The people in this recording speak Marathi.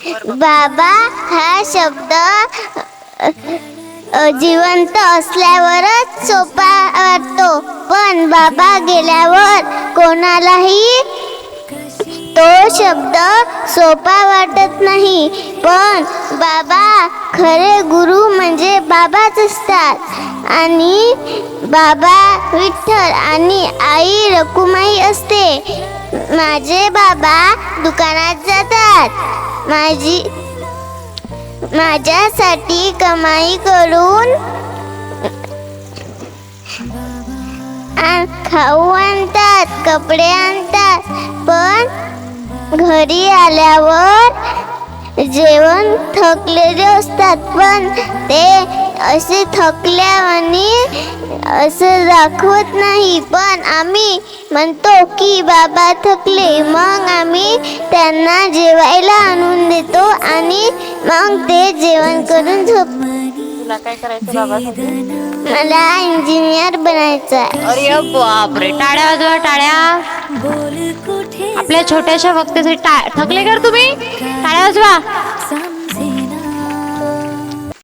बाबा हा शब्द जिवंत असल्यावरच सोपा वाटतो, पण बाबा गेल्यावर कोणालाही तो शब्द सोपा वाटत नाही. पण बाबा खरे गुरु म्हणजे बाबाच असतात आणि बाबा विठ्ठल आणि आई रखुमाई असते. माझे बाबा दुकानात जातात, माझ्यासाठी कमाई करून खाऊ आणतात, कपडे आणतात, पण घरी आल्यावर जेवण थकलेले असतात, पण ते असे थकल्यावानी असं दाखवत नाही. पण आम्ही म्हणतो की बाबा थकले, मग आम्ही त्यांना जेवायला आणून देतो आणि मग ते जेवण करून झोप. तुला काय करायचं बाबासाठी? मला इंजिनियर बनायचं आहे. अरे बापरे, टाळ्या वाजवा टाळ्या. आपल्या छोट्याशा वक्त्यासाठी थकले का तुम्ही? टाळ्या वाजवा.